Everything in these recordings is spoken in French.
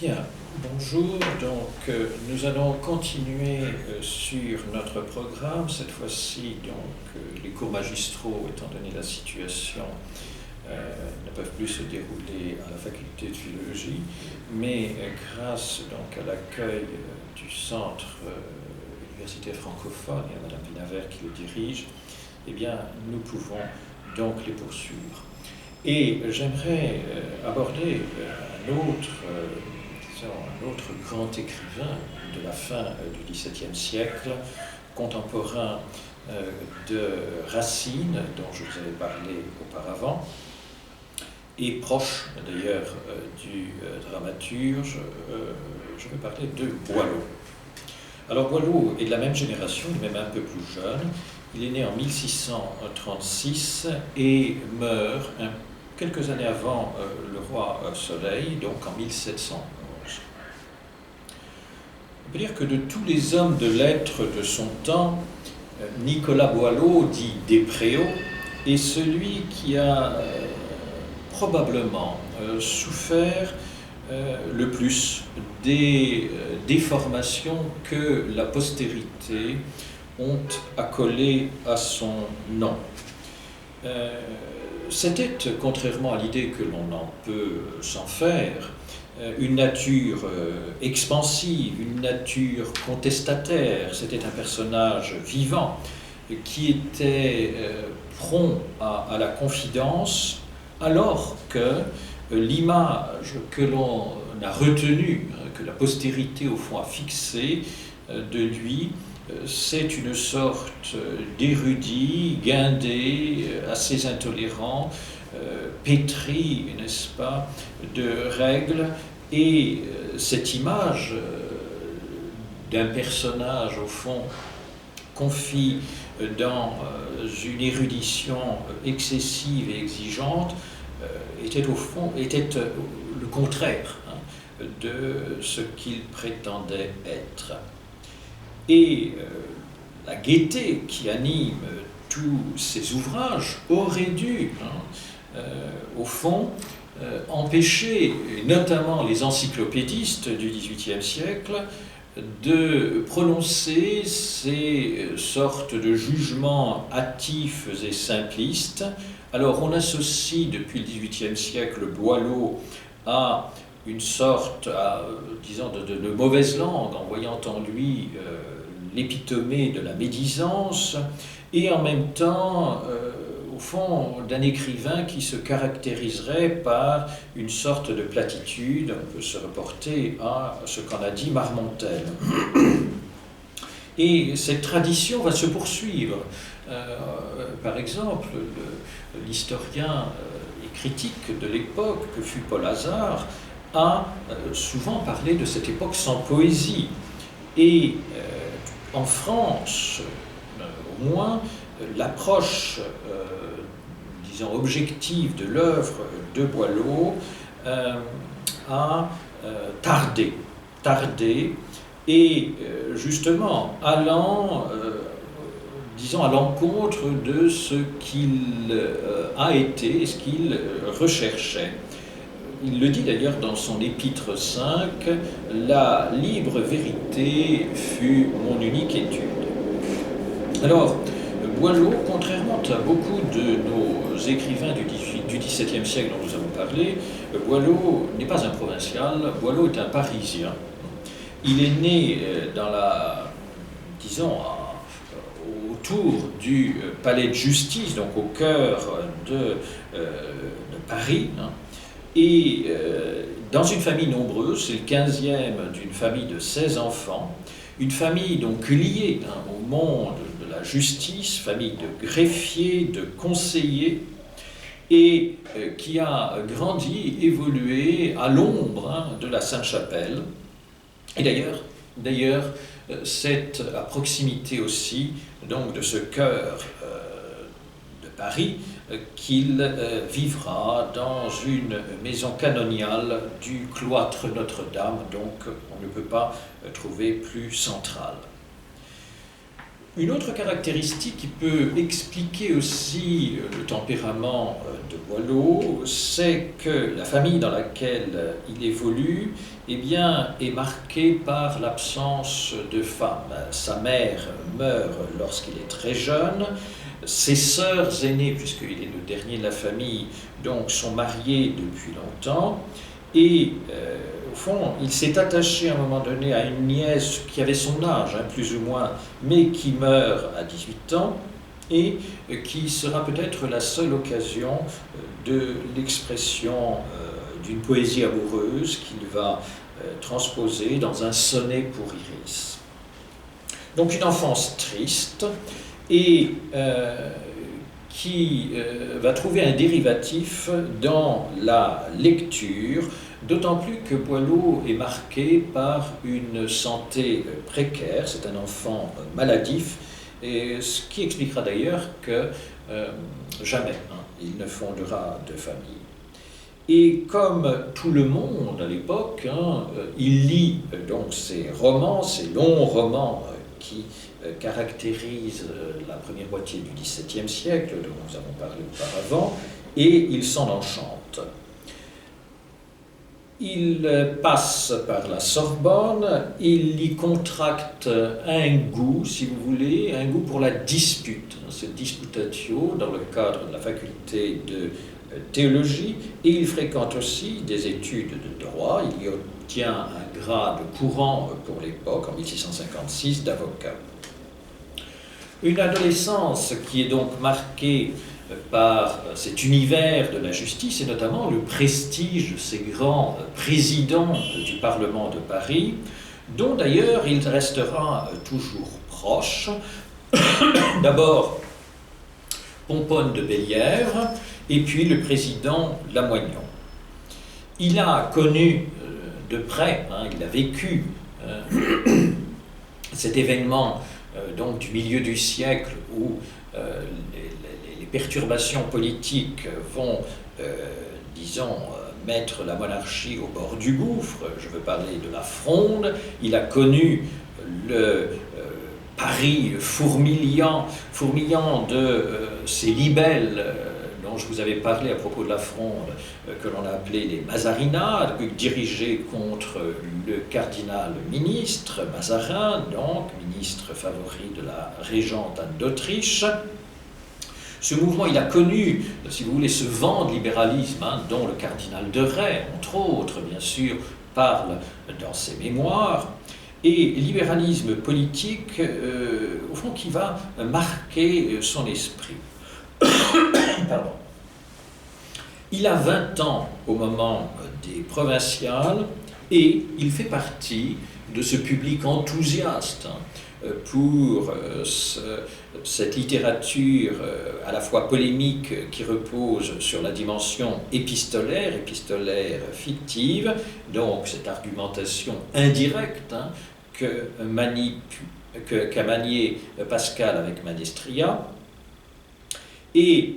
Bien, bonjour. Nous allons continuer sur notre programme. Cette fois-ci, les cours magistraux, étant donné la situation, ne peuvent plus se dérouler à la faculté de philologie, mais grâce à l'accueil du centre universitaire francophone et à Madame Pinavert qui le dirige, eh bien, nous pouvons donc les poursuivre. Et j'aimerais aborder un autre grand écrivain de la fin du XVIIe siècle, contemporain de Racine, dont je vous avais parlé auparavant, et proche d'ailleurs du dramaturge. Je vais parler de Boileau. Alors Boileau est de la même génération, il est même un peu plus jeune. Il est né en 1636 et meurt quelques années avant le roi Soleil, donc en 1711. On peut dire que de tous les hommes de lettres de son temps, Nicolas Boileau, dit Despréaux, est celui qui a probablement souffert le plus des déformations que la postérité ont accolées à son nom. C'était, contrairement à l'idée que l'on en peut s'en faire, une nature expansive, une nature contestataire. C'était un personnage vivant qui était prompt à la confidence, alors que l'image que l'on a retenue, que la postérité au fond a fixée de lui, c'est une sorte d'érudit, guindé, assez intolérant, pétri, n'est-ce pas, de règles. Et cette image d'un personnage, au fond, confit dans une érudition excessive et exigeante, était le contraire de ce qu'il prétendait être. Et la gaieté qui anime tous ces ouvrages aurait dû, au fond, empêcher, notamment les encyclopédistes du XVIIIe siècle, de prononcer ces sortes de jugements hâtifs et simplistes. Alors on associe depuis le XVIIIe siècle Boileau à une sorte, disons, de mauvaise langue, en voyant en lui l'épitomée de la médisance, et en même temps, au fond, d'un écrivain qui se caractériserait par une sorte de platitude. On peut se reporter à ce qu'en a dit Marmontel. Et cette tradition va se poursuivre. Par exemple, l'historien et critique de l'époque, que fut Paul Hazard, a souvent parlé de cette époque sans poésie. Et en France, au moins, l'approche, disons, objective de l'œuvre de Boileau a tardé, et justement allant, disons, à l'encontre de ce qu'il a été, ce qu'il recherchait. Il le dit d'ailleurs dans son épître 5, « La libre vérité fut mon unique étude ». Alors, Boileau, contrairement à beaucoup de nos écrivains du XVIIe siècle dont nous avons parlé, Boileau n'est pas un provincial, Boileau est un Parisien. Il est né autour du palais de justice, donc au cœur de Paris, et dans une famille nombreuse. C'est le 15e d'une famille de 16 enfants, une famille donc liée au monde de la justice, famille de greffiers, de conseillers, et qui a grandi, évolué à l'ombre de la Sainte-Chapelle. Et d'ailleurs, c'est à proximité aussi donc, de ce cœur de Paris qu'il vivra dans une maison canoniale du cloître Notre-Dame, donc on ne peut pas trouver plus central. Une autre caractéristique qui peut expliquer aussi le tempérament de Boileau, c'est que la famille dans laquelle il évolue eh bien, est marquée par l'absence de femme. Sa mère meurt lorsqu'il est très jeune, ses sœurs aînées, puisqu'il est le dernier de la famille, donc, sont mariées depuis longtemps, et au fond, il s'est attaché à un moment donné à une nièce qui avait son âge, plus ou moins, mais qui meurt à 18 ans, et qui sera peut-être la seule occasion de l'expression d'une poésie amoureuse qu'il va transposer dans un sonnet pour Iris. Donc une enfance triste, et qui va trouver un dérivatif dans la lecture, d'autant plus que Boileau est marqué par une santé précaire, c'est un enfant maladif, et ce qui expliquera d'ailleurs que jamais il ne fondera de famille. Et comme tout le monde à l'époque, il lit donc ces romans, ces longs romans qui caractérisent la première moitié du XVIIe siècle, dont nous avons parlé auparavant, et il s'en enchante. Il passe par la Sorbonne, il y contracte un goût, si vous voulez, un goût pour la dispute, cette disputatio dans le cadre de la faculté de théologie, et il fréquente aussi des études de droit. Il y obtient un grade courant pour l'époque, en 1656, d'avocat. Une adolescence qui est donc marquée par cet univers de la justice et notamment le prestige de ces grands présidents du Parlement de Paris, dont d'ailleurs il restera toujours proche. D'abord Pomponne de Bellièvre et puis le président Lamoignon. Il a connu de près, il a vécu cet événement donc du milieu du siècle où les perturbations politiques vont, disons, mettre la monarchie au bord du gouffre. Je veux parler de la Fronde. Il a connu le Paris fourmillant de ces libelles dont je vous avais parlé à propos de la Fronde, que l'on a appelé les Mazarinades, dirigées contre le cardinal ministre Mazarin, donc ministre favori de la régente Anne d'Autriche. Ce mouvement, il a connu, si vous voulez, ce vent de libéralisme, dont le cardinal de Rais, entre autres, bien sûr, parle dans ses mémoires, et libéralisme politique, au fond, qui va marquer son esprit. Pardon. Il a 20 ans au moment des provinciales et il fait partie de ce public enthousiaste pour cette littérature à la fois polémique qui repose sur la dimension épistolaire fictive, donc cette argumentation indirecte qu'a manié Pascal avec Manestria. Et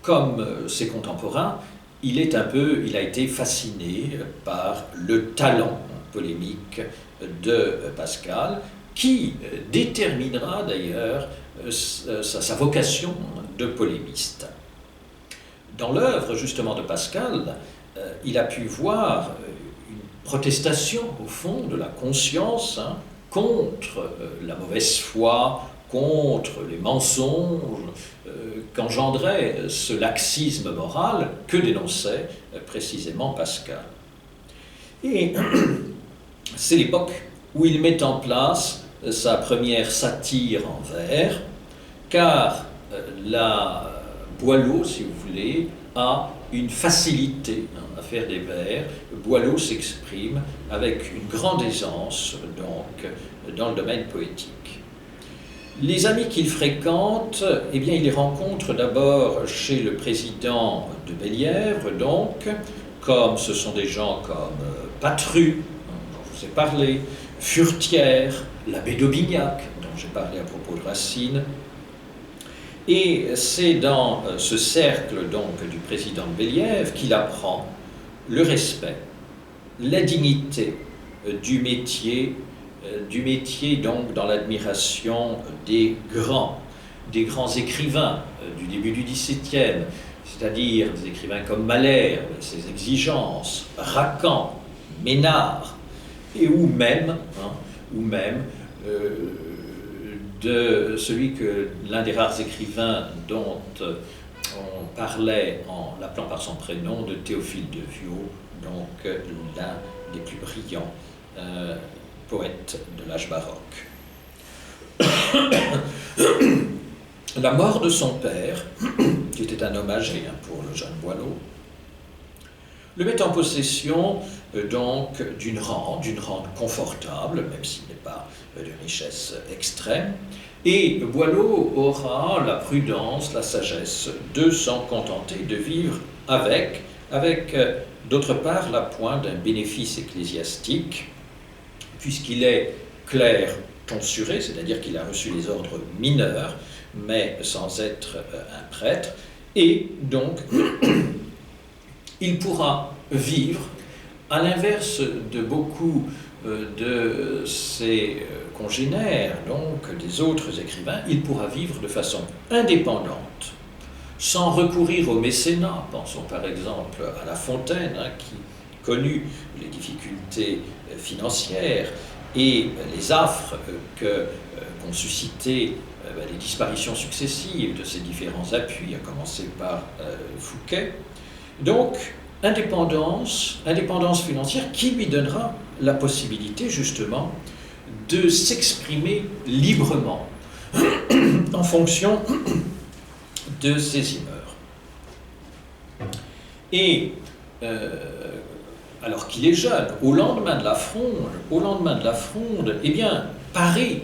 comme ses contemporains, il a été fasciné par le talent polémique de Pascal, qui déterminera d'ailleurs sa vocation de polémiste. Dans l'œuvre justement de Pascal, il a pu voir une protestation au fond de la conscience contre la mauvaise foi, contre les mensonges qu'engendrait ce laxisme moral que dénonçait précisément Pascal. Et c'est l'époque où il met en place sa première satire en vers, car Boileau, si vous voulez, a une facilité à faire des vers. Boileau s'exprime avec une grande aisance, donc, dans le domaine poétique. Les amis qu'il fréquente, eh bien, il les rencontre d'abord chez le président de Bellièvre, donc, comme ce sont des gens comme Patru, dont je vous ai parlé, Furetière, l'abbé d'Aubignac, dont j'ai parlé à propos de Racine. Et c'est dans ce cercle donc du président de Bellièvre qu'il apprend le respect, la dignité du métier du métier donc dans l'admiration des grands écrivains du début du XVIIe, c'est-à-dire des écrivains comme Malherbe, ses exigences, Racan, Ménard, et ou même de celui que l'un des rares écrivains dont on parlait en l'appelant par son prénom, de Théophile de Viau, donc l'un des plus brillants poètes de l'âge baroque. La mort de son père, qui était un homme âgé pour le jeune Boileau, le met en possession donc d'une rente confortable, même s'il n'est pas de richesse extrême, et Boileau aura la prudence, la sagesse de s'en contenter, de vivre avec d'autre part la pointe d'un bénéfice ecclésiastique, puisqu'il est clerc tonsuré, c'est-à-dire qu'il a reçu les ordres mineurs, mais sans être un prêtre, et donc il pourra vivre, à l'inverse de beaucoup de ses congénères, donc des autres écrivains, il pourra vivre de façon indépendante, sans recourir au mécénat. Pensons par exemple à La Fontaine, qui connut les difficultés financières et les affres qu'ont suscité les disparitions successives de ces différents appuis, à commencer par Fouquet. Donc, indépendance financière qui lui donnera la possibilité justement de s'exprimer librement en fonction de ses humeurs. Et alors qu'il est jeune, au lendemain de la Fronde, eh bien, Paris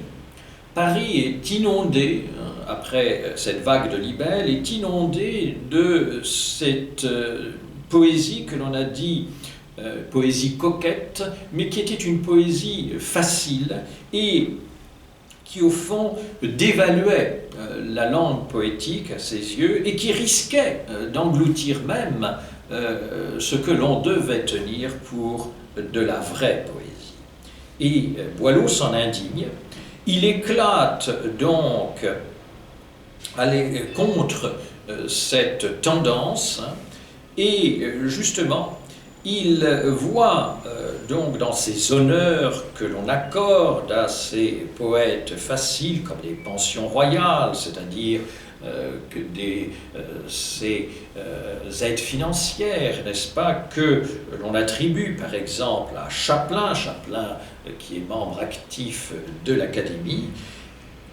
est inondé, après cette vague de libelles, est inondé de cette poésie que l'on a dit poésie coquette, mais qui était une poésie facile et qui, au fond, dévaluait la langue poétique à ses yeux et qui risquait d'engloutir même ce que l'on devait tenir pour de la vraie poésie. Et Boileau s'en indigne. Il éclate donc contre cette tendance et justement, il voit donc dans ces honneurs que l'on accorde à ces poètes faciles, comme les pensions royales, c'est-à-dire que ces aides financières, n'est-ce pas, que l'on attribue par exemple à Chaplin qui est membre actif de l'Académie,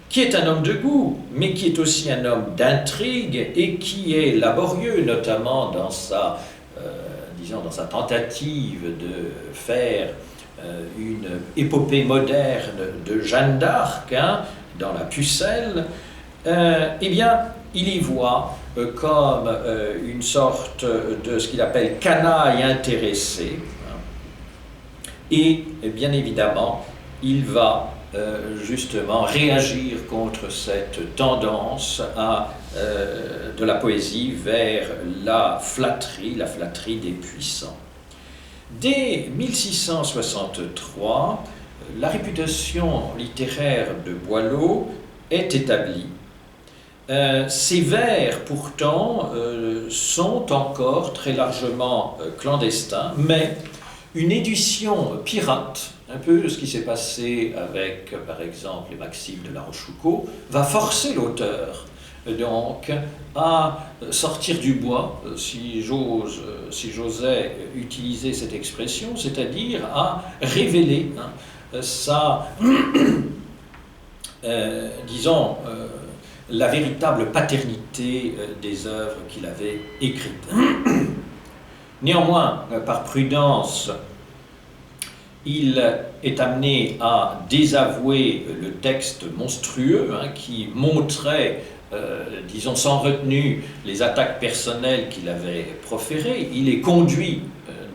qui est un homme de goût, mais qui est aussi un homme d'intrigue et qui est laborieux, notamment dans sa tentative de faire une épopée moderne de Jeanne d'Arc, dans La Pucelle. Eh bien, il y voit comme une sorte de ce qu'il appelle canaille intéressé. Et bien évidemment, il va justement réagir contre cette tendance de la poésie vers la flatterie des puissants. Dès 1663, la réputation littéraire de Boileau est établie. Ces vers, pourtant, sont encore très largement clandestins, mais une édition pirate, un peu ce qui s'est passé avec, par exemple, les Maximes de La Rochefoucauld, va forcer l'auteur donc à sortir du bois, si j'osais utiliser cette expression, c'est-à-dire à révéler la véritable paternité des œuvres qu'il avait écrites. Néanmoins, par prudence, il est amené à désavouer le texte monstrueux qui montrait, sans retenue, les attaques personnelles qu'il avait proférées. Il est conduit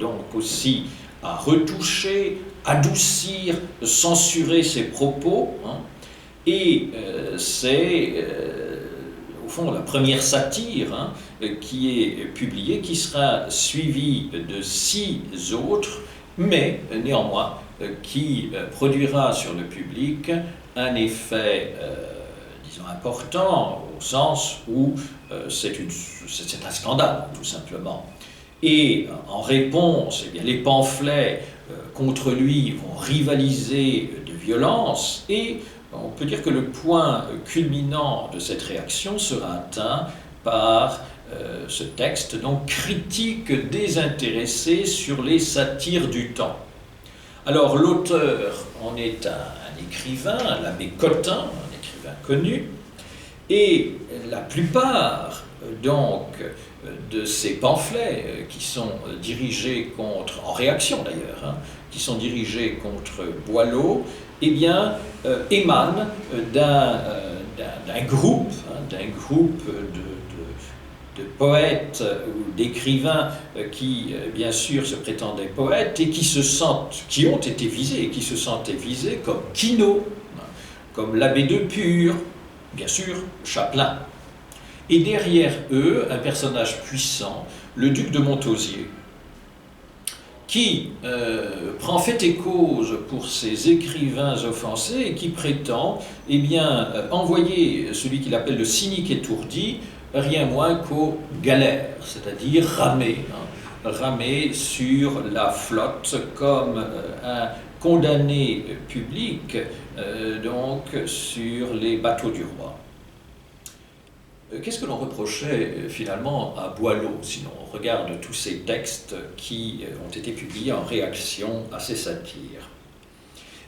donc aussi à retoucher, adoucir, censurer ses propos. Et c'est, au fond, la première satire qui est publiée, qui sera suivie de 6 autres, mais néanmoins qui produira sur le public un effet, disons, important, au sens où c'est un scandale, tout simplement. Et en réponse, eh bien, les pamphlets contre lui vont rivaliser de violence, et on peut dire que le point culminant de cette réaction sera atteint par ce texte, donc critique désintéressé sur les satires du temps. Alors l'auteur en est un écrivain, l'abbé Cotin, un écrivain connu, et la plupart donc de ces pamphlets qui sont dirigés contre, en réaction d'ailleurs, qui sont dirigés contre Boileau, eh bien, émanent d'un groupe, de poètes ou d'écrivains qui, bien sûr, se prétendaient poètes et qui ont été visés et qui se sentaient visés comme Quinault, comme l'abbé de Pur, bien sûr, Chapelain. Et derrière eux, un personnage puissant, le duc de Montausier, qui prend fait et cause pour ces écrivains offensés et qui prétend envoyer celui qu'il appelle le cynique étourdi rien moins qu'aux galères, c'est-à-dire ramer sur la flotte comme un condamné public, donc sur les bateaux du roi. Qu'est-ce que l'on reprochait finalement à Boileau, si l'on regarde tous ces textes qui ont été publiés en réaction à ces satires?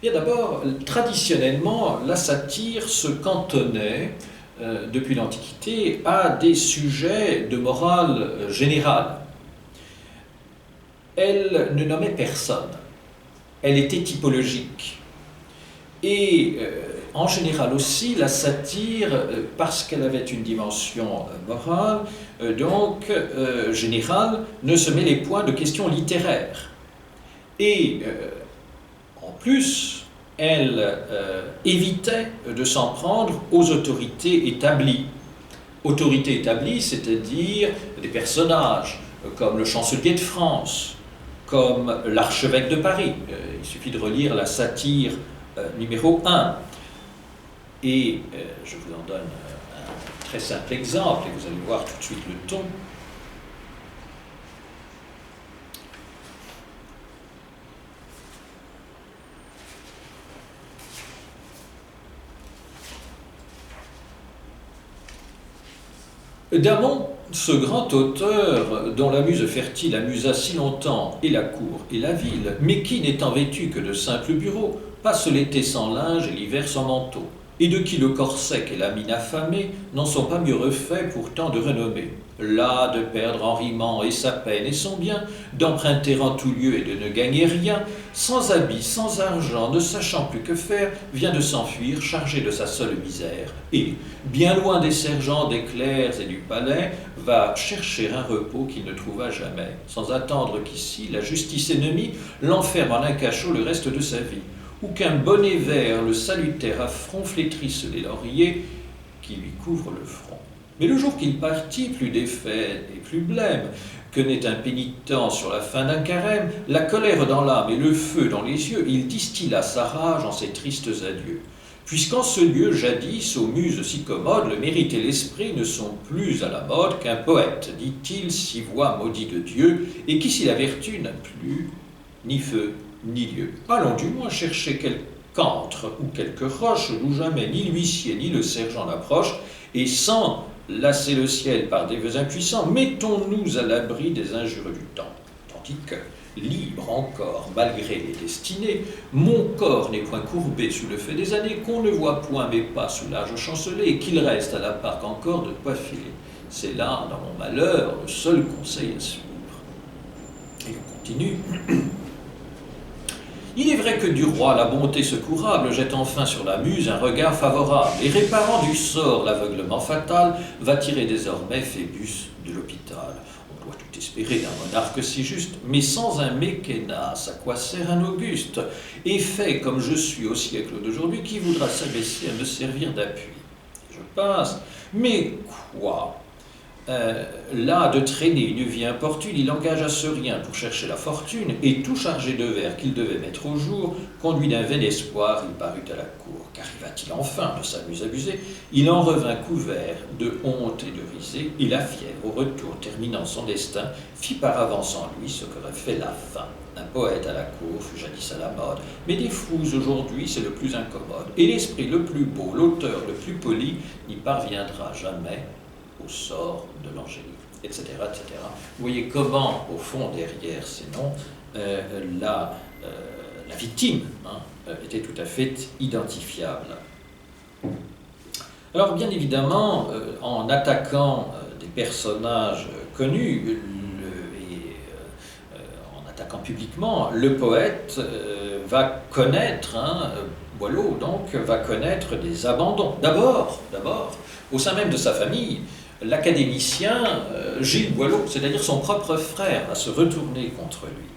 Bien d'abord, traditionnellement, la satire se cantonnait, depuis l'Antiquité, à des sujets de morale générale. Elle ne nommait personne, elle était typologique. Et en général aussi, la satire, parce qu'elle avait une dimension morale, générale, ne se mêlait point de questions littéraires. Et en plus, elle évitait de s'en prendre aux autorités établies. Autorités établies, c'est-à-dire des personnages comme le chancelier de France, comme l'archevêque de Paris. Il suffit de relire la satire numéro 1. Et je vous en donne un très simple exemple, et vous allez voir tout de suite le ton. Damon, ce grand auteur dont la muse fertile amusa si longtemps et la cour et la ville, mais qui, n'étant vêtu que de simples bureaux, passe l'été sans linge et l'hiver sans manteau, et de qui le corps sec et la mine affamée n'en sont pas mieux refaits pourtant de renommée. Là, de perdre en rimant et sa peine et son bien, d'emprunter en tout lieu et de ne gagner rien, sans habit, sans argent, ne sachant plus que faire, vient de s'enfuir, chargé de sa seule misère, et, bien loin des sergents, des clercs et du palais, va chercher un repos qu'il ne trouva jamais, sans attendre qu'ici, la justice ennemie l'enferme en un cachot le reste de sa vie, ou qu'un bonnet vert, le salutaire affront, flétrisse les lauriers qui lui couvrent le front. Mais le jour qu'il partit, plus défait et plus blême que n'est un pénitent sur la fin d'un carême, la colère dans l'âme et le feu dans les yeux, il distilla sa rage en ces tristes adieux. Puisqu'en ce lieu, jadis, aux muses si commodes, le mérite et l'esprit ne sont plus à la mode qu'un poète, dit-il, six voix maudit de Dieu, et qui, si la vertu n'a plus ni feu ni lieu. Allons du moins chercher quelque antre ou quelque roche d'où jamais ni l'huissier ni le sergent n'approche, et sans lasser le ciel par des vœux impuissants, mettons-nous à l'abri des injures du temps. Tandis que, libre encore, malgré les destinées, mon corps n'est point courbé sous le feu des années, qu'on ne voit point mes pas sous l'âge chancelé, et qu'il reste à la part encore de quoi filer. C'est là, dans mon malheur, le seul conseil à suivre. Et on continue. Il est vrai que du roi la bonté secourable jette enfin sur la muse un regard favorable, et réparant du sort l'aveuglement fatal, va tirer désormais Phébus de l'hôpital. On doit tout espérer d'un monarque si juste, mais sans un mécénas, à quoi sert un Auguste, et fait comme je suis au siècle d'aujourd'hui, qui voudra s'abaisser à me servir d'appui. Je passe, mais quoi? là de traîner une vie importune, il engagea ce rien pour chercher la fortune, et tout chargé de vers qu'il devait mettre au jour, conduit d'un vain espoir, il parut à la cour. Qu'arriva-t-il enfin de sa muse abusée? Il en revint couvert de honte et de risée, et la fièvre, au retour, terminant son destin, fit par avance en lui ce qu'aurait fait la faim. Un poète à la cour fut jadis à la mode, mais des fous aujourd'hui c'est le plus incommode, et l'esprit le plus beau, l'auteur le plus poli, n'y parviendra jamais au sort de l'angélique, etc., etc. Vous voyez comment, au fond, derrière ces noms, la victime était tout à fait identifiable. Alors, bien évidemment, en attaquant des personnages connus, en attaquant publiquement, le poète va connaître, Boileau donc, va connaître des abandons. D'abord, au sein même de sa famille, l'académicien Gilles Boileau, c'est-à-dire son propre frère, va se retourner contre lui.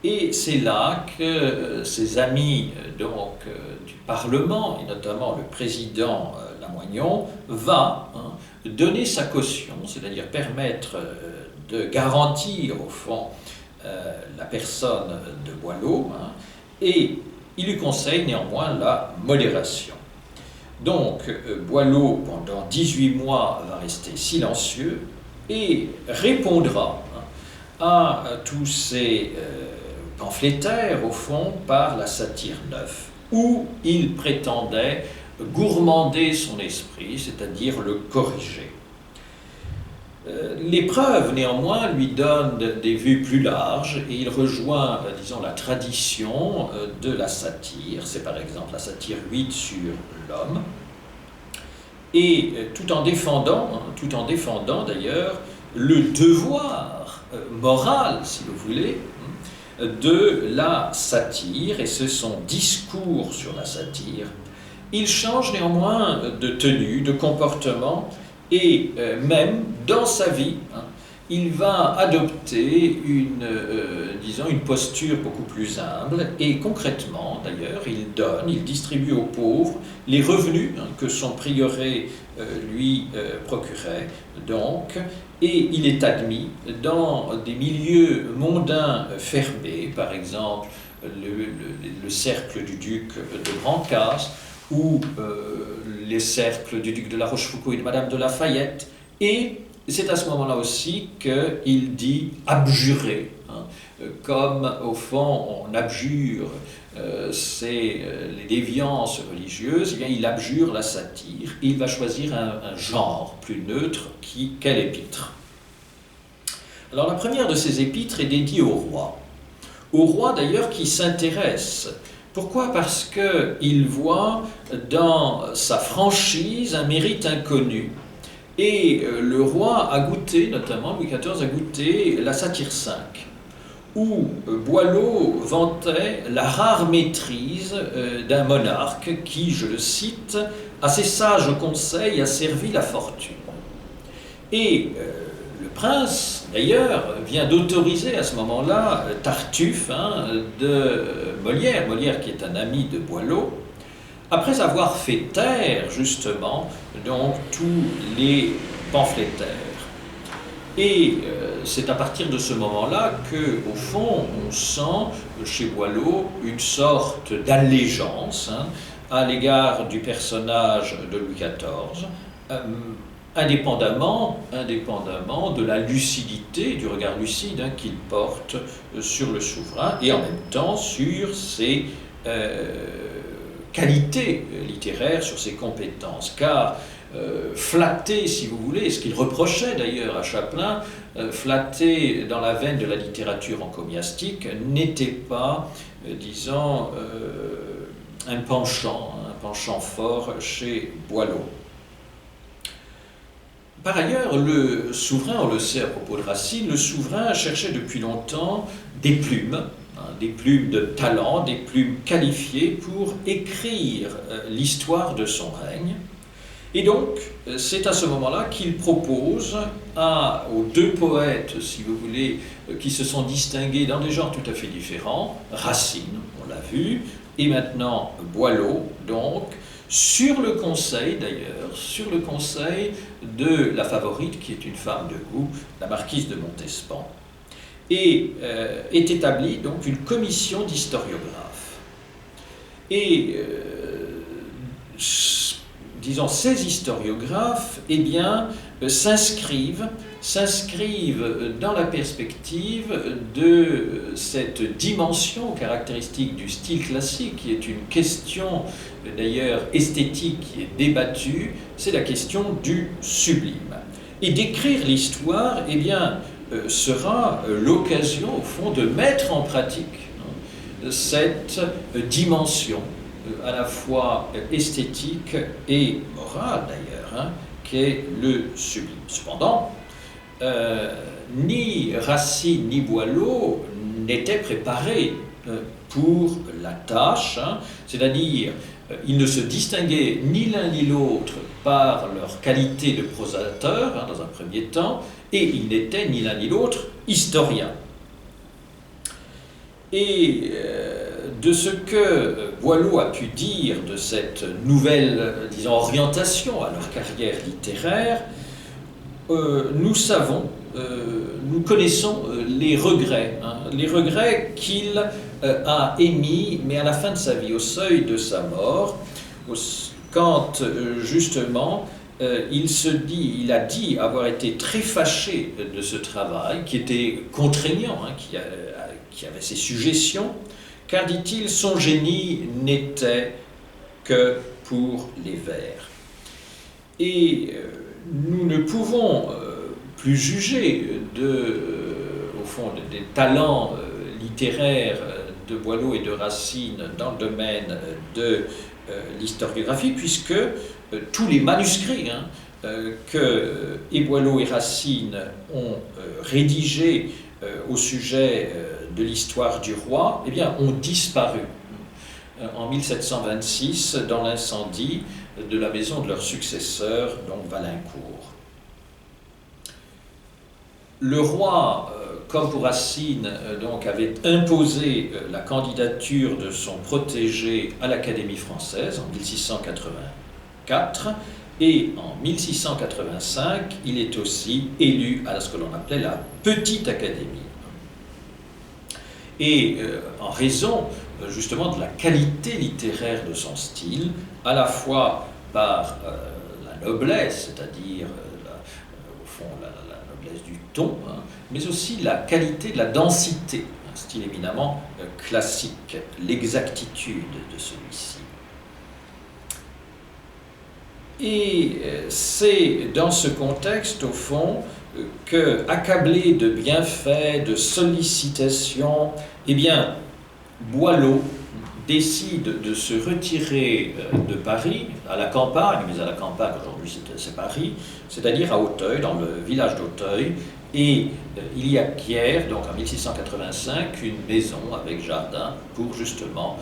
Et c'est là que ses amis du Parlement, et notamment le président Lamoignon, va donner sa caution, c'est-à-dire permettre de garantir au fond la personne de Boileau, et il lui conseille néanmoins la modération. Donc, Boileau, pendant 18 mois, va rester silencieux et répondra à tous ces pamphlétaires, au fond, par la satire neuve, où il prétendait gourmander son esprit, c'est-à-dire le corriger. L'épreuve, néanmoins, lui donne des vues plus larges et il rejoint, disons, la tradition de la satire. C'est par exemple la satire 8 sur l'homme. Et tout en défendant d'ailleurs le devoir moral, si vous voulez, de la satire et son discours sur la satire, il change néanmoins de tenue, de comportement, et même dans sa vie, il va adopter une posture beaucoup plus humble, et concrètement d'ailleurs, il distribue aux pauvres les revenus que son prieuré lui procurait, donc, et il est admis dans des milieux mondains fermés, par exemple le cercle du duc de Brancas, ou les cercles du duc de La Rochefoucauld et de Madame de Lafayette, et c'est à ce moment-là aussi qu'il dit abjurer, comme au fond on abjure les déviances religieuses, eh bien, il abjure la satire, et il va choisir un genre plus neutre qu'est l'épître. Alors la première de ces épîtres est dédiée au roi d'ailleurs qui s'intéresse. Pourquoi? Parce qu'il voit dans sa franchise un mérite inconnu. Et le roi a goûté, notamment Louis XIV a goûté la satire 5, où Boileau vantait la rare maîtrise d'un monarque qui, je le cite, à ses sages conseils a servi la fortune. Et le prince, d'ailleurs, vient d'autoriser à ce moment-là Tartuffe de Molière qui est un ami de Boileau, après avoir fait taire justement donc tous les pamphlétaires. Et c'est à partir de ce moment-là qu'au fond on sent chez Boileau une sorte d'allégeance à l'égard du personnage de Louis XIV, indépendamment de la lucidité, du regard lucide qu'il porte sur le souverain, et en même temps sur ses qualités littéraires, sur ses compétences, car flatté, si vous voulez, ce qu'il reprochait d'ailleurs à Chapelain, flatté dans la veine de la littérature encomiastique, n'était pas, disons, un penchant fort chez Boileau. Par ailleurs, le souverain, on le sait à propos de Racine, le souverain cherchait depuis longtemps des plumes de talent, des plumes qualifiées pour écrire l'histoire de son règne. Et donc, c'est à ce moment-là qu'il propose aux deux poètes, si vous voulez, qui se sont distingués dans des genres tout à fait différents, Racine, on l'a vu, et maintenant Boileau, donc, sur le conseil d'ailleurs, sur le conseil de la favorite, qui est une femme de goût, la marquise de Montespan, et est établie donc une commission d'historiographes. Et disons, ces historiographes, eh bien, s'inscrivent dans la perspective de cette dimension caractéristique du style classique, qui est une question d'ailleurs esthétique qui est débattue, c'est la question du sublime. Et d'écrire l'histoire, eh bien, sera l'occasion, au fond, de mettre en pratique cette dimension à la fois esthétique et morale d'ailleurs, qu'est le sublime. Cependant, ni Racine ni Boileau n'étaient préparés pour la tâche, c'est-à-dire ils ne se distinguaient ni l'un ni l'autre par leur qualité de prosateur, dans un premier temps, et ils n'étaient ni l'un ni l'autre historiens. Et de ce que Boileau a pu dire de cette nouvelle, disons, orientation à leur carrière littéraire, nous savons, nous connaissons les regrets qu'il a émis, mais à la fin de sa vie, au seuil de sa mort, quand justement il a dit avoir été très fâché de ce travail, qui était contraignant, qui avait ses suggestions, car, dit-il, son génie n'était que pour les vers. Et nous ne pouvons plus juger au fond, des talents littéraires de Boileau et de Racine dans le domaine de l'historiographie, puisque tous les manuscrits que Boileau et Racine ont rédigés au sujet de l'histoire du roi, eh bien, ont disparu en 1726 dans l'incendie de la maison de leur successeur, donc Valincourt. Le roi, comme pour Racine, donc, avait imposé la candidature de son protégé à l'Académie française en 1684, et en 1685, il est aussi élu à ce que l'on appelait la Petite Académie. Et en raison justement de la qualité littéraire de son style, à la fois par la noblesse, c'est-à-dire au fond la noblesse du ton, mais aussi la qualité de la densité, un style éminemment classique, l'exactitude de celui-ci. Et c'est dans ce contexte, au fond, que, accablé de bienfaits, de sollicitations, eh bien, Boileau décide de se retirer de Paris, à la campagne, mais à la campagne aujourd'hui c'est Paris, c'est-à-dire à Auteuil, dans le village d'Auteuil, et il y acquiert, donc en 1685, une maison avec jardin pour justement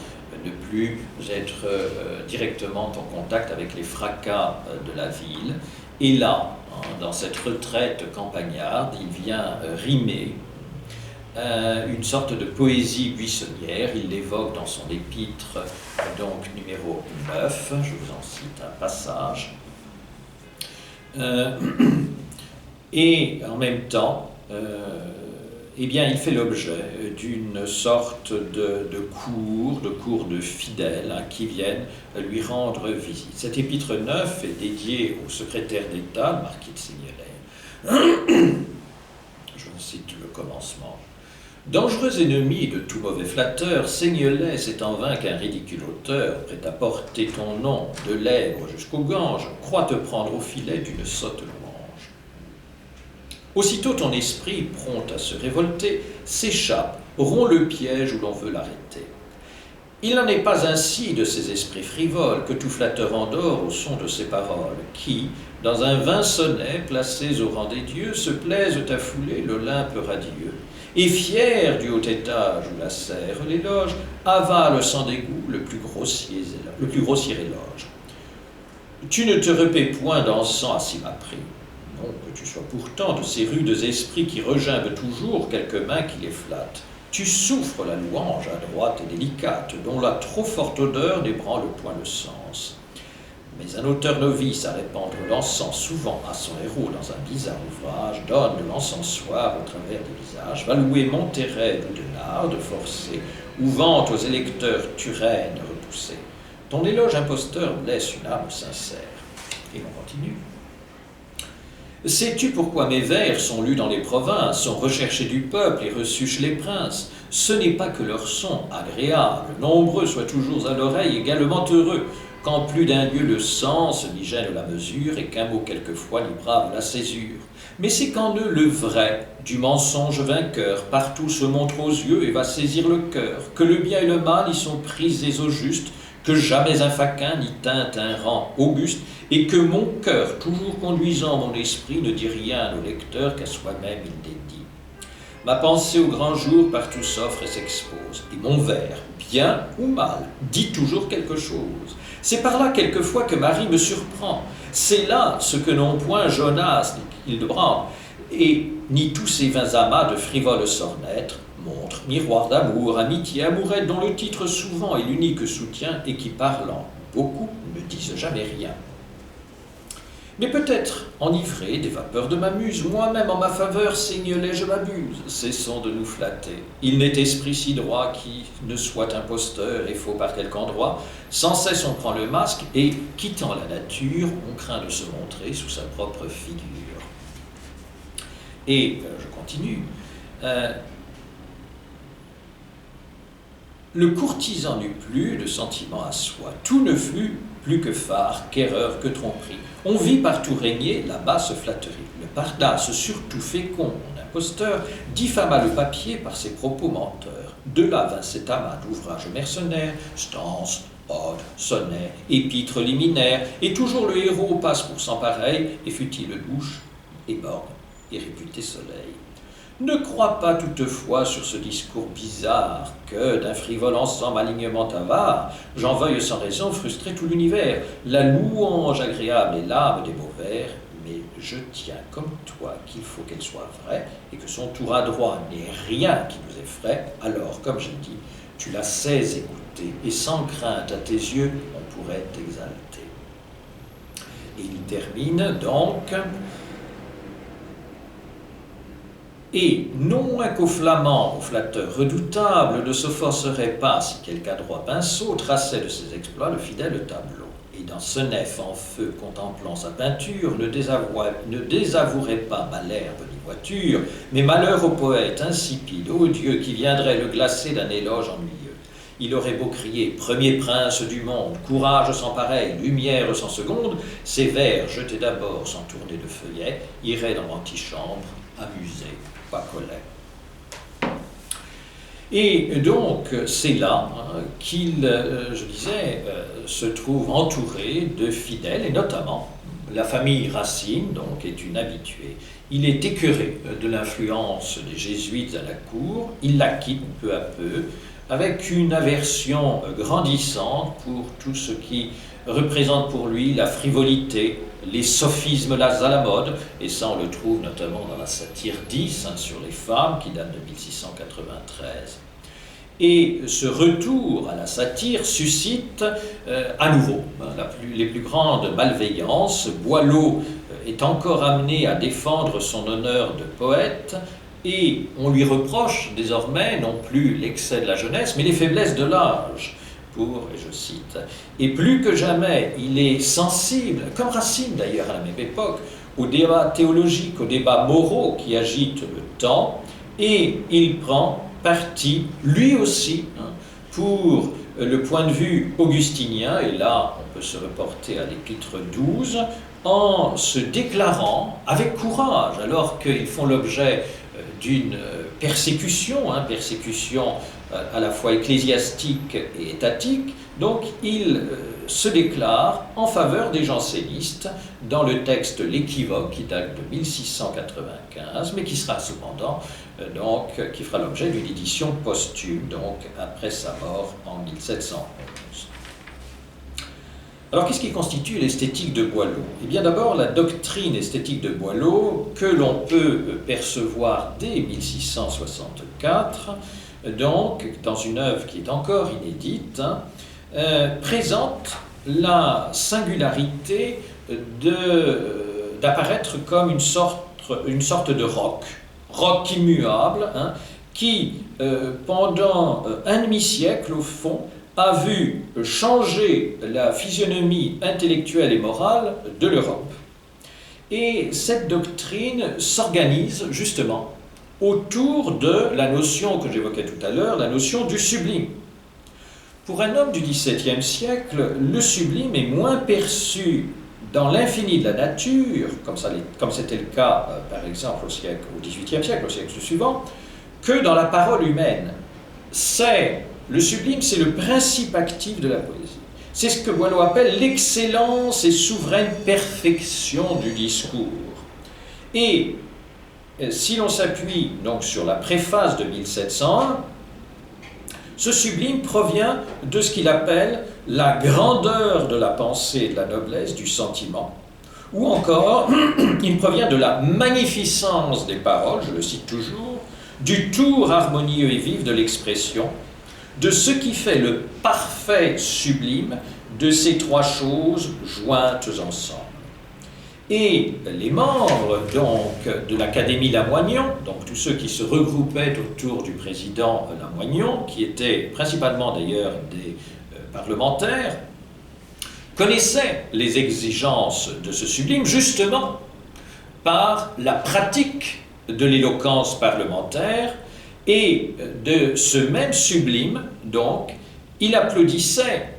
ne plus être directement en contact avec les fracas de la ville. Et là, dans cette retraite campagnarde, il vient rimer une sorte de poésie buissonnière. Il l'évoque dans son épître, donc numéro 9, je vous en cite un passage. Et en même temps, eh bien, il fait l'objet d'une sorte de cour de fidèles qui viennent lui rendre visite. Cet épître 9 est dédié au secrétaire d'État, le marquis de Seignelay. Je vous cite le commencement. Dangereux ennemi de tout mauvais flatteur, Seignelay, c'est en vain qu'un ridicule auteur, prêt à porter ton nom de l'Èbre jusqu'au Gange, croit te prendre au filet d'une sotte louange. Aussitôt ton esprit, prompt à se révolter, s'échappe, rompt le piège où l'on veut l'arrêter. Il n'en est pas ainsi de ces esprits frivoles que tout flatteur endort au son de ses paroles, qui, dans un vain sonnet, placés au rang des dieux, se plaisent à fouler l'Olympe radieux, et fiers du haut étage où la serre l'éloge, avalent sans dégoût le plus grossier éloge. Tu ne te repais point d'encens à si mâpris. Non, que tu sois pourtant de ces rudes esprits qui regimbent toujours quelques mains qui les flattent. Tu souffres la louange adroite et délicate, dont la trop forte odeur n'ébranle point le sens. Mais un auteur novice à répandre l'encens souvent à son héros dans un bizarre ouvrage donne de l'encensoir au travers des visages, va louer Monterey ou Denard de forcer, ou vante aux électeurs Turenne repoussés. Ton éloge imposteur blesse une âme sincère. Et on continue. Sais-tu pourquoi mes vers sont lus dans les provinces, sont recherchés du peuple et reçus chez les princes? Ce n'est pas que leur son agréable, nombreux soient toujours à l'oreille également heureux, qu'en plus d'un lieu le sens n'y gêne la mesure et qu'un mot quelquefois n'y brave la césure. Mais c'est qu'en eux le vrai, du mensonge vainqueur, partout se montre aux yeux et va saisir le cœur, que le bien et le mal y sont prisés au juste, que jamais un faquin n'y teinte un rang auguste, et que mon cœur, toujours conduisant mon esprit, ne dit rien au lecteur qu'à soi-même il dédie. Ma pensée au grand jour partout s'offre et s'expose, et mon vers, bien ou mal, dit toujours quelque chose. C'est par là quelquefois que Marie me surprend, c'est là ce que n'ont point Jonas ni Hildebrand, et ni tous ces vains amas de frivoles sornettes, montre, miroir d'amour, amitié, amourette, dont le titre souvent est l'unique soutien et qui, parlant beaucoup, ne disent jamais rien. Mais peut-être, enivré des vapeurs de ma muse, moi-même en ma faveur saignelais, je m'abuse. Cessons de nous flatter. Il n'est esprit si droit qui ne soit imposteur et faux par quelque endroit. Sans cesse on prend le masque et, quittant la nature, on craint de se montrer sous sa propre figure. Et, je continue, le courtisan n'eut plus de sentiment à soi. Tout ne fut plus que phare, qu'erreur, que tromperie. On vit partout régner la basse flatterie. Le Pardasse, surtout fécond, imposteur, diffama le papier par ses propos menteurs. De là vint cet amas d'ouvrages mercenaires, stances, odes, sonnets, épîtres liminaires, et toujours le héros passe pour sans pareil, et fut-il douche, et borgne, et réputé soleil. Ne crois pas toutefois sur ce discours bizarre que, d'un frivole ensemble alignement avare, j'en veuille sans raison frustrer tout l'univers. La louange agréable est l'âme des beaux vers, mais je tiens comme toi qu'il faut qu'elle soit vraie et que son tour adroit n'est rien qui nous effraie. Alors, comme j'ai dit, tu la sais écouter et sans crainte à tes yeux, on pourrait t'exalter. Et il termine donc... Et, non moins qu'au flamand, au flatteur redoutable, ne se forcerait pas, si quelque adroit pinceau traçait de ses exploits le fidèle tableau. Et dans ce nef en feu, contemplant sa peinture, ne désavouerait pas malherbe ni voiture, mais malheur au poète insipide, ô Dieu, qui viendrait le glacer d'un éloge ennuyeux. Il aurait beau crier « Premier prince du monde, courage sans pareil, lumière sans seconde », ses vers, jetés d'abord sans tourner de feuillet, iraient dans l'antichambre, amusés, pas collet. Et donc, c'est là qu'il, je disais, se trouve entouré de fidèles, et notamment la famille Racine, donc, est une habituée. Il est écœuré de l'influence des jésuites à la cour, il la quitte peu à peu, avec une aversion grandissante pour tout ce qui représente pour lui la frivolité, les sophismes à la mode, et ça on le trouve notamment dans la satire 10 sur les femmes qui date de 1693. Et ce retour à la satire suscite à nouveau les plus grandes malveillances. Boileau est encore amené à défendre son honneur de poète, et on lui reproche désormais non plus l'excès de la jeunesse, mais les faiblesses de l'âge. Et je cite, « Et plus que jamais, il est sensible, comme Racine d'ailleurs à la même époque, aux débats théologiques, aux débats moraux qui agitent le temps, et il prend parti, lui aussi, pour le point de vue augustinien, et là on peut se reporter à l'épître 12, en se déclarant avec courage, alors qu'ils font l'objet d'une persécution, persécution à la fois ecclésiastique et étatique, donc il se déclare en faveur des jansénistes dans le texte L'Équivoque qui date de 1695, mais qui sera cependant, qui fera l'objet d'une édition posthume, donc après sa mort en 1711. Alors, qu'est-ce qui constitue l'esthétique de Boileau? Eh bien, d'abord, la doctrine esthétique de Boileau, que l'on peut percevoir dès 1664, donc, dans une œuvre qui est encore inédite, présente la singularité d'apparaître comme une sorte de roc immuable, hein, qui, pendant un demi-siècle, au fond, a vu changer la physionomie intellectuelle et morale de l'Europe. Et cette doctrine s'organise justement autour de la notion que j'évoquais tout à l'heure, la notion du sublime. Pour un homme du XVIIe siècle, le sublime est moins perçu dans l'infini de la nature, comme c'était le cas par exemple au XVIIIe siècle, au siècle suivant, que dans la parole humaine. Le sublime, c'est le principe actif de la poésie. C'est ce que Boileau appelle l'excellence et souveraine perfection du discours. Et si l'on s'appuie donc sur la préface de 1701, ce sublime provient de ce qu'il appelle la grandeur de la pensée et de la noblesse du sentiment, ou encore, il provient de la magnificence des paroles, je le cite toujours, du tour harmonieux et vif de l'expression, de ce qui fait le parfait sublime de ces trois choses jointes ensemble. Et les membres donc de l'Académie Lamoignon, donc tous ceux qui se regroupaient autour du président Lamoignon, qui étaient principalement d'ailleurs des parlementaires, connaissaient les exigences de ce sublime justement par la pratique de l'éloquence parlementaire. Et de ce même sublime, donc, il applaudissait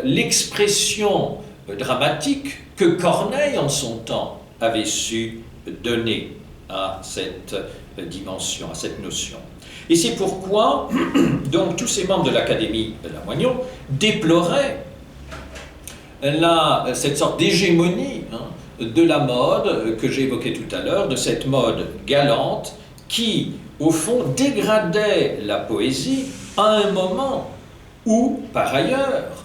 l'expression dramatique que Corneille, en son temps, avait su donner à cette dimension, à cette notion. Et c'est pourquoi, donc, tous ces membres de l'Académie Lamoignon déploraient cette sorte d'hégémonie, hein, de la mode que j'ai évoquée tout à l'heure, de cette mode galante qui, au fond, dégradait la poésie à un moment où, par ailleurs,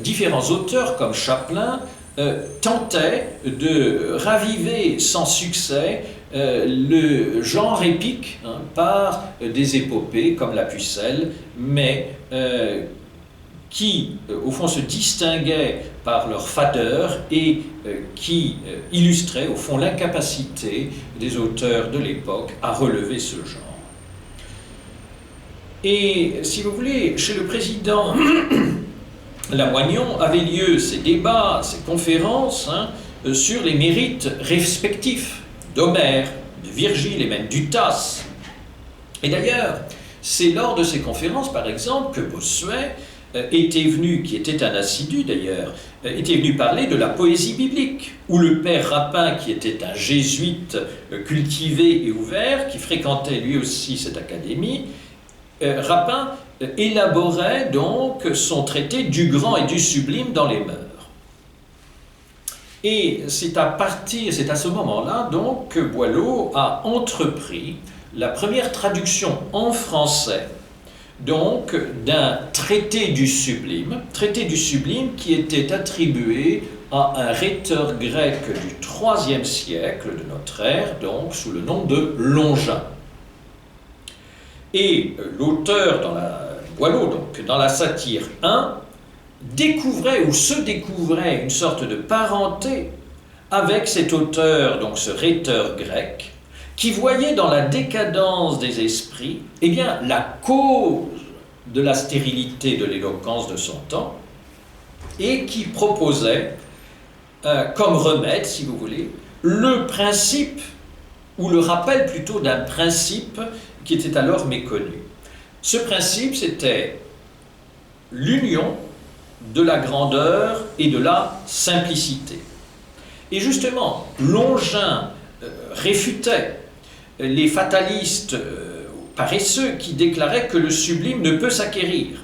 différents auteurs comme Chapelain tentaient de raviver sans succès le genre épique, hein, par des épopées comme La Pucelle, mais qui, au fond, se distinguaient par leur fadeur et qui illustraient, au fond, l'incapacité des auteurs de l'époque à relever ce genre. Et, si vous voulez, chez le président Lamoignon avaient lieu ces débats, ces conférences, hein, sur les mérites respectifs d'Homère, de Virgile et même du Tasse. Et d'ailleurs, c'est lors de ces conférences, par exemple, que Bossuet était venu, qui était un assidu d'ailleurs, était venu parler de la poésie biblique, où le père Rapin, qui était un jésuite cultivé et ouvert, qui fréquentait lui aussi cette académie, Rapin élaborait donc son traité du grand et du sublime dans les mœurs. Et c'est à ce moment-là donc que Boileau a entrepris la première traduction en français donc d'un traité du sublime qui était attribué à un rhéteur grec du IIIe siècle de notre ère, donc sous le nom de Longin. Et l'auteur, Boileau, donc, dans la satire 1, découvrait ou se découvrait une sorte de parenté avec cet auteur, donc ce rhéteur grec, qui voyait dans la décadence des esprits, eh bien, la cause de la stérilité de l'éloquence de son temps, et qui proposait, comme remède, si vous voulez, le principe, ou le rappel plutôt d'un principe qui était alors méconnu. Ce principe, c'était l'union de la grandeur et de la simplicité. Et justement, Longin réfutait les fatalistes paresseux qui déclaraient que le sublime ne peut s'acquérir.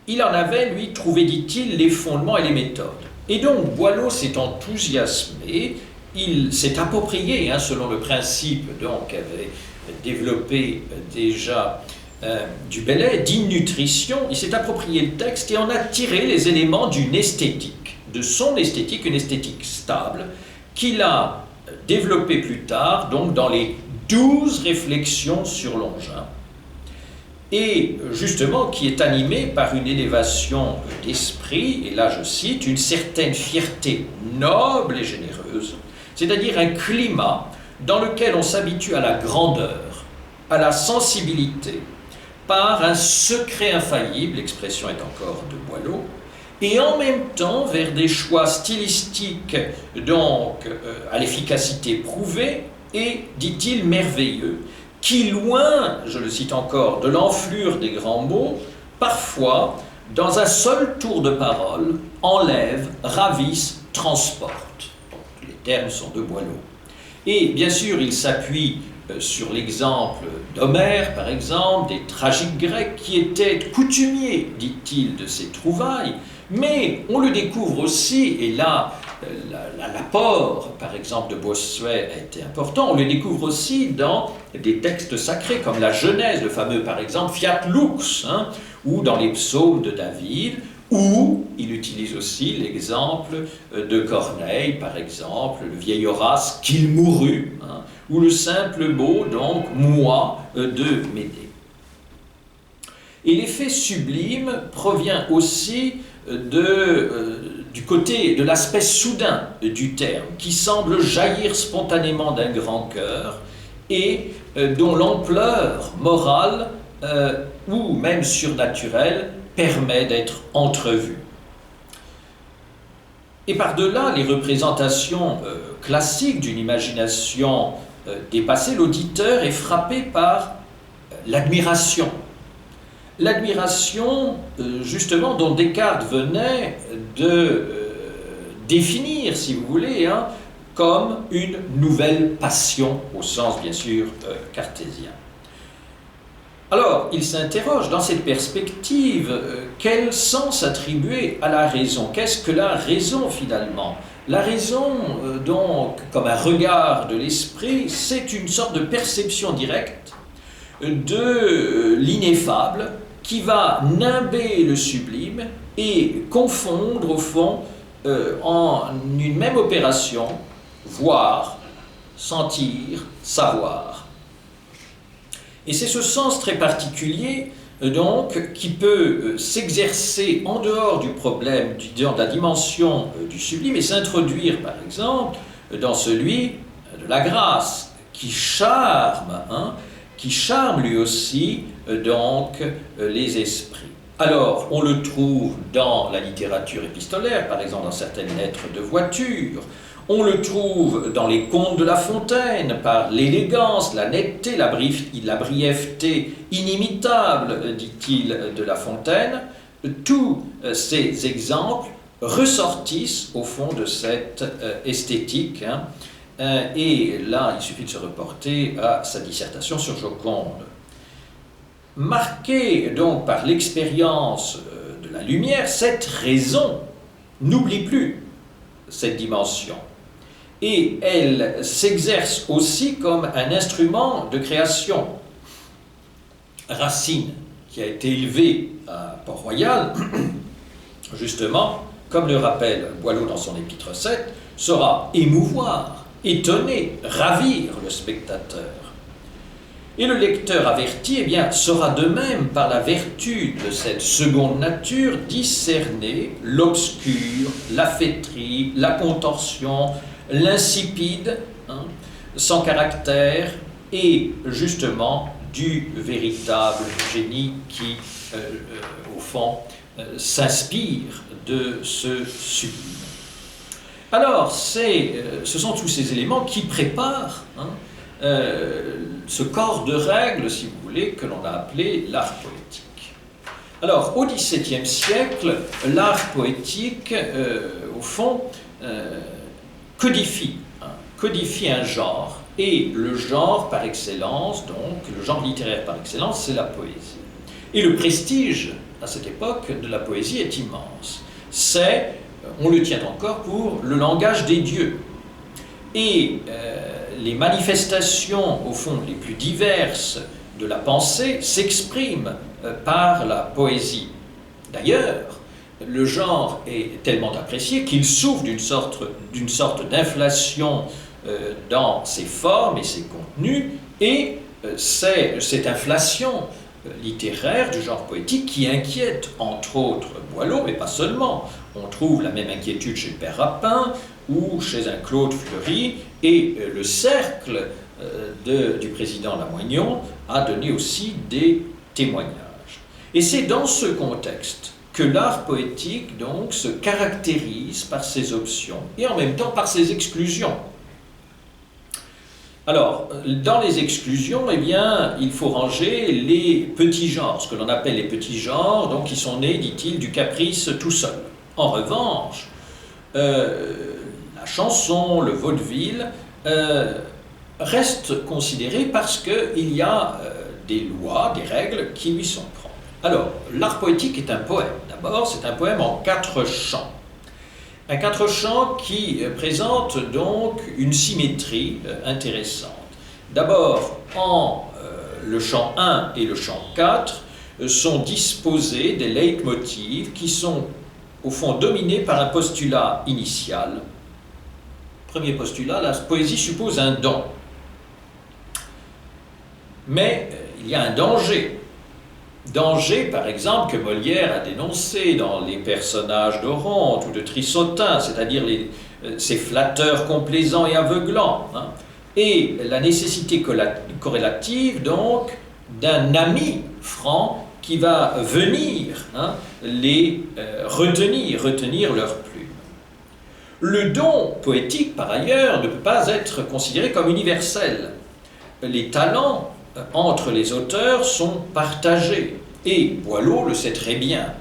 Il en avait, lui, trouvé, dit-il, les fondements et les méthodes. Et donc, Boileau s'est enthousiasmé, il s'est approprié, hein, selon le principe donc qu'avait développé déjà du Bellay, d'innutrition, il s'est approprié le texte et en a tiré les éléments d'une esthétique, de son esthétique, une esthétique stable, qu'il a développée plus tard, donc dans les 12 réflexions sur Longin. et justement qui est animé par une élévation d'esprit, et là je cite, une certaine fierté noble et généreuse, c'est-à-dire un climat dans lequel on s'habitue à la grandeur, à la sensibilité, par un secret infaillible, l'expression est encore de Boileau, et en même temps vers des choix stylistiques donc à l'efficacité prouvée et, dit-il, merveilleux, qui, loin, je le cite encore, de l'enflure des grands mots, parfois, dans un seul tour de parole, enlèvent, ravissent, transportent. Donc, les termes sont de Boileau. Et bien sûr, il s'appuie sur l'exemple d'Homère, par exemple, des tragiques grecs, qui étaient coutumiers, dit-il, de ces trouvailles, mais on le découvre aussi, et là, l'apport, par exemple, de Bossuet a été important, on le découvre aussi dans des textes sacrés, comme la Genèse, le fameux, par exemple, Fiat Lux, ou dans les psaumes de David, ou il utilise aussi l'exemple de Corneille, par exemple, le vieil Horace, qu'il mourut, ou le simple mot, donc, moi, de Médée. Et l'effet sublime provient aussi du côté de l'aspect soudain du terme, qui semble jaillir spontanément d'un grand cœur et dont l'ampleur morale ou même surnaturelle permet d'être entrevue. Et par-delà les représentations classiques d'une imagination dépassée, l'auditeur est frappé par l'admiration. L'admiration, justement, dont Descartes venait de définir, si vous voulez, comme une nouvelle passion, au sens, bien sûr, cartésien. Alors, il s'interroge dans cette perspective, quel sens attribuer à la raison? Qu'est-ce que la raison, finalement? La raison, donc, comme un regard de l'esprit, c'est une sorte de perception directe de l'ineffable, qui va nimber le sublime et confondre, au fond, en une même opération, voir, sentir, savoir. Et c'est ce sens très particulier, donc, qui peut s'exercer en dehors du problème, de la dimension du sublime, et s'introduire, par exemple, dans celui de la grâce, qui charme, qui charme lui aussi donc les esprits. Alors, on le trouve dans la littérature épistolaire, par exemple dans certaines lettres de voiture, on le trouve dans les contes de La Fontaine, par l'élégance, la netteté, la brièveté inimitable, dit-il, de La Fontaine. Tous ces exemples ressortissent au fond de cette esthétique, et là, il suffit de se reporter à sa dissertation sur Joconde. Marquée donc par l'expérience de la lumière, cette raison n'oublie plus cette dimension. Et elle s'exerce aussi comme un instrument de création. Racine, qui a été élevé à Port-Royal, justement, comme le rappelle Boileau dans son épître 7, saura émouvoir, étonner, ravir le spectateur. Et le lecteur averti, saura de même, par la vertu de cette seconde nature, discerner l'obscur, la fêterie, la contorsion, l'insipide, sans caractère, et justement du véritable génie qui, au fond, s'inspire de ce sublime. Alors, ce sont tous ces éléments qui préparent ce corps de règles, si vous voulez, que l'on a appelé l'art poétique. Alors, au XVIIe siècle, l'art poétique, au fond, codifie un genre, et le genre par excellence, donc le genre littéraire par excellence, c'est la poésie. Et le prestige, à cette époque, de la poésie est immense. On le tient encore pour le langage des dieux. Et les manifestations, au fond, les plus diverses de la pensée s'expriment par la poésie. D'ailleurs, le genre est tellement apprécié qu'il souffre d'une sorte d'inflation dans ses formes et ses contenus, et cette inflation littéraire du genre poétique qui inquiète, entre autres, Boileau, mais pas seulement. On trouve la même inquiétude chez le Père Rapin ou chez un Claude Fleury, et le cercle du président Lamoignon a donné aussi des témoignages. Et c'est dans ce contexte que l'art poétique, donc, se caractérise par ses options et en même temps par ses exclusions. Alors, dans les exclusions, eh bien, il faut ranger les petits genres, ce que l'on appelle les petits genres, donc qui sont nés, dit-il, du caprice tout seul. En revanche, la chanson, le vaudeville, restent considérés parce qu'il y a des lois, des règles qui lui sont propres. Alors, l'art poétique est un poème. D'abord, c'est un poème en 4 chants. Un 4 chants qui présente donc une symétrie intéressante. D'abord, le chant 1 et le chant 4 sont disposés des leitmotivs qui sont au fond dominés par un postulat initial. Premier postulat, la poésie suppose un don. Mais il y a un danger. Danger, par exemple, que Molière a dénoncé dans les personnages d'Oronte ou de Trissotin, c'est-à-dire ces flatteurs complaisants et aveuglants, hein, et la nécessité corrélative, donc, d'un ami franc qui va venir les retenir leur plume. Le don poétique, par ailleurs, ne peut pas être considéré comme universel. Les talents entre les auteurs sont partagés, et Boileau le sait très bien.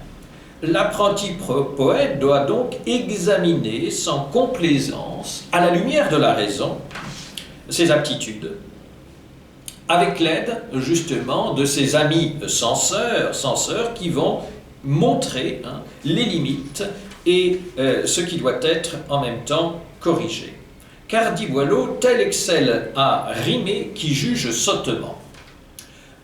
L'apprenti poète doit donc examiner sans complaisance, à la lumière de la raison, ses aptitudes, avec l'aide justement de ses amis censeurs qui vont montrer les limites et ce qui doit être en même temps corrigé. Car, dit Boileau, tel excelle à rimer qui juge sottement.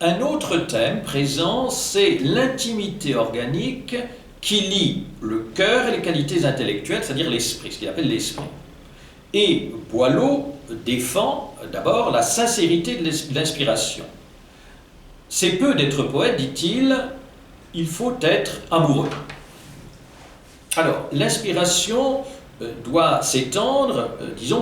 Un autre thème présent, c'est l'intimité organique qui lie le cœur et les qualités intellectuelles, c'est-à-dire l'esprit, ce qu'il appelle l'esprit. Et Boileau défend d'abord la sincérité de l'inspiration. C'est peu d'être poète, dit-il, il faut être amoureux. Alors, l'inspiration doit s'étendre,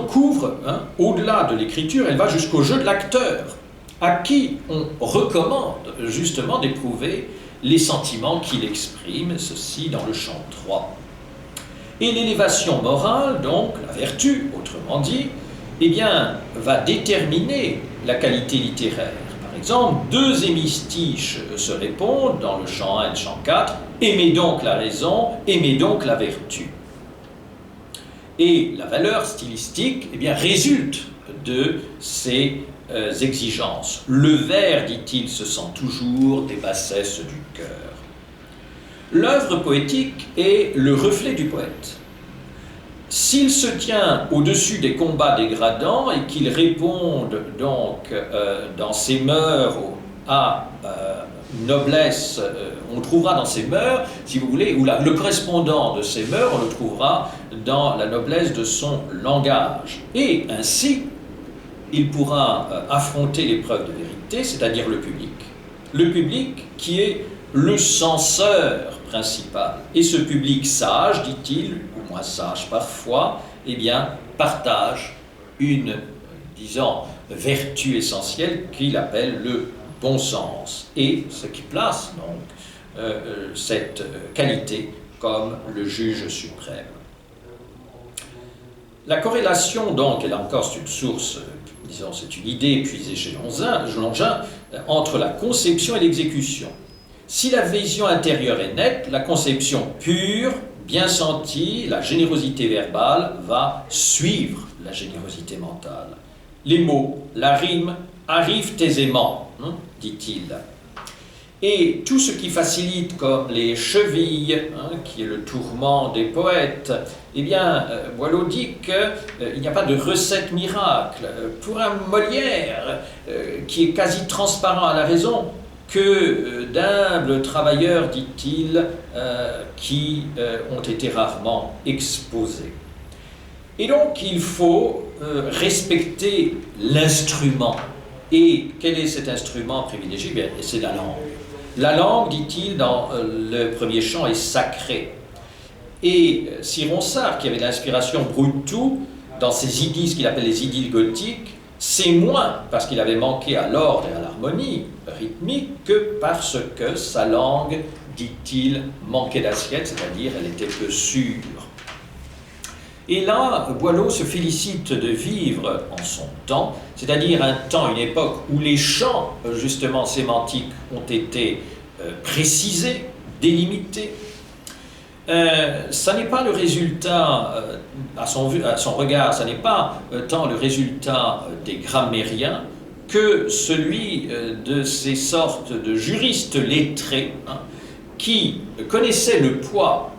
couvre, au-delà de l'écriture, elle va jusqu'au jeu de l'acteur, à qui on recommande justement d'éprouver les sentiments qu'il exprime, ceci dans le chant 3. Et l'élévation morale, donc la vertu, autrement dit, eh bien, va déterminer la qualité littéraire. Par exemple, 2 hémistiches se répondent dans le chant 1 et le chant 4, aimez donc la raison, aimez donc la vertu. Et la valeur stylistique, eh bien, résulte de ces exigences. Le vers, dit-il, se sent toujours des bassesses du cœur. L'œuvre poétique est le reflet du poète. S'il se tient au-dessus des combats dégradants et qu'il réponde donc dans ses mœurs à noblesse, on le trouvera dans ses mœurs, si vous voulez, ou le correspondant de ses mœurs, on le trouvera dans la noblesse de son langage. Et ainsi, il pourra affronter l'épreuve de vérité, c'est-à-dire le public. Le public qui est le censeur principal. Et ce public sage, dit-il, ou moins sage parfois, eh bien, partage une, vertu essentielle qu'il appelle le bon sens. Et ce qui place donc cette qualité comme le juge suprême. La corrélation, donc, et là encore c'est une source, c'est une idée puisée chez Longin, entre la conception et l'exécution. Si la vision intérieure est nette, la conception pure, bien sentie, la générosité verbale va suivre la générosité mentale. Les mots, la rime, arrivent aisément, dit-il. Et tout ce qui facilite, comme les chevilles, qui est le tourment des poètes, eh bien, Boileau dit qu'il n'y a pas de recette miracle. Pour un Molière, qui est quasi transparent à la raison, que d'humbles travailleurs, dit-il, qui ont été rarement exposés. Et donc, il faut respecter l'instrument. Et quel est cet instrument privilégié? C'est la langue. la langue, dit-il, dans le premier chant, est sacrée. Et si Ronsard, qui avait l'inspiration, brûle tout, dans ses idylles, ce qu'il appelle les idylles gothiques, c'est moins parce qu'il avait manqué à l'ordre et à l'harmonie rythmique que parce que sa langue, dit-il, manquait d'assiette, c'est-à-dire elle était peu sûre. Et là, Boileau se félicite de vivre en son temps, c'est-à-dire un temps, une époque où les champs, justement, sémantiques ont été précisés, délimités. Ça n'est pas le résultat, à son regard, ça n'est pas tant le résultat des grammairiens que celui de ces sortes de juristes lettrés, hein, qui connaissaient le poids,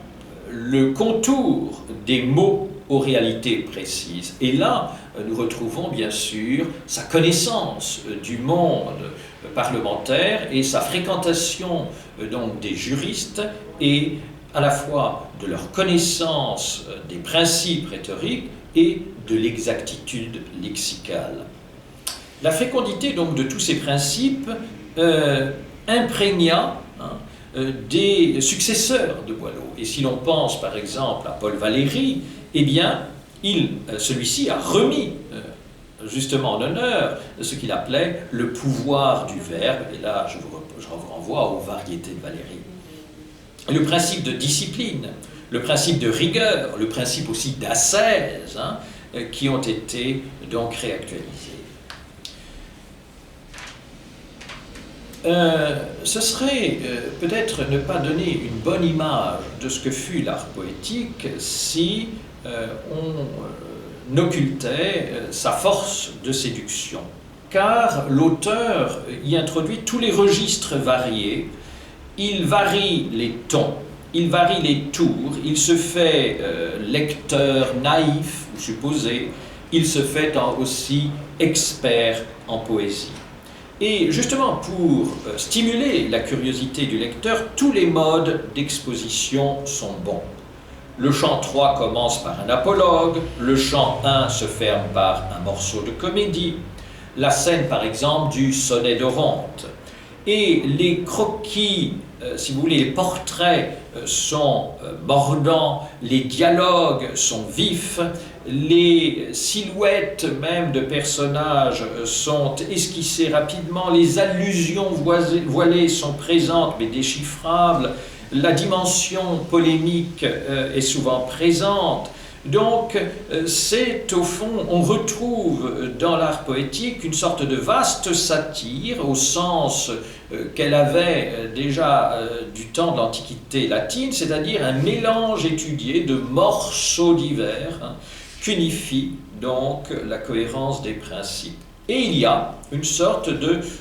le contour des mots aux réalités précises. Et là, nous retrouvons bien sûr sa connaissance du monde parlementaire et sa fréquentation donc des juristes et à la fois de leur connaissance des principes rhétoriques et de l'exactitude lexicale. La fécondité donc de tous ces principes imprégna des successeurs de Boileau. Et si l'on pense par exemple à Paul Valéry, eh bien, celui-ci a remis justement en honneur ce qu'il appelait le pouvoir du verbe, et là je vous renvoie aux variétés de Valéry. Le principe de discipline, le principe de rigueur, le principe aussi d'ascèse, hein, qui ont été donc réactualisés. Ce serait peut-être ne pas donner une bonne image de ce que fut l'art poétique si on occultait sa force de séduction. Car l'auteur y introduit tous les registres variés, il varie les tons, il varie les tours, il se fait lecteur naïf ou supposé, il se fait aussi expert en poésie. Et justement, pour stimuler la curiosité du lecteur, tous les modes d'exposition sont bons. Le chant 3 commence par un apologue, le chant 1 se ferme par un morceau de comédie, la scène par exemple du sonnet d'Oronte. Et les croquis, si vous voulez, les portraits sont mordants, les dialogues sont vifs, les silhouettes même de personnages sont esquissées rapidement, les allusions voilées sont présentes mais déchiffrables, la dimension polémique est souvent présente. Donc, c'est au fond, on retrouve dans l'art poétique une sorte de vaste satire, au sens qu'elle avait déjà du temps de l'Antiquité latine, c'est-à-dire un mélange étudié de morceaux divers, hein, qu'unifie donc la cohérence des principes. Et il y a une sorte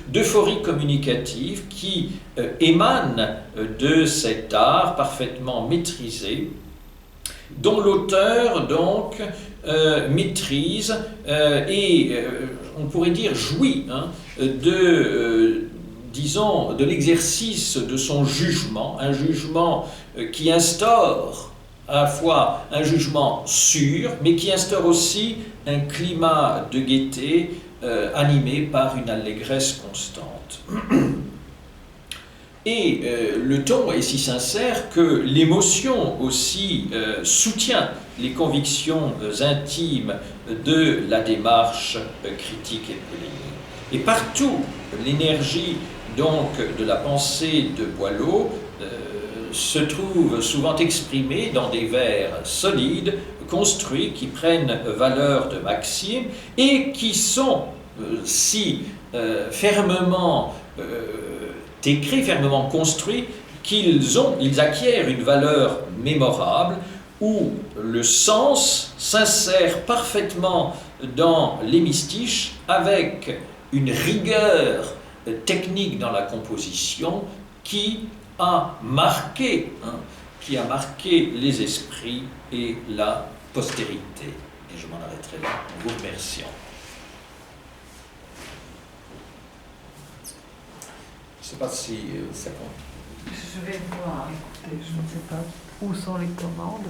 d'euphorie communicative qui émane de cet art parfaitement maîtrisé, dont l'auteur donc maîtrise et on pourrait dire jouit hein, disons, de l'exercice de son jugement, un jugement qui instaure à la fois un jugement sûr, mais qui instaure aussi un climat de gaieté animé par une allégresse constante. Et le ton est si sincère que l'émotion aussi soutient les convictions intimes de la démarche critique et polémique. Et partout, l'énergie donc de la pensée de Boileau se trouve souvent exprimée dans des vers solides, construits, qui prennent valeur de maximes et qui sont si fermement écrits, fermement construits, qu'ils acquièrent une valeur mémorable où le sens s'insère parfaitement dans l'hémistiche avec une rigueur technique dans la composition qui a marqué les esprits et la postérité. Et je m'en arrêterai là en vous remerciant. Je ne sais pas si ça compte. Je vais voir, écoutez, je ne sais pas où sont les commandes.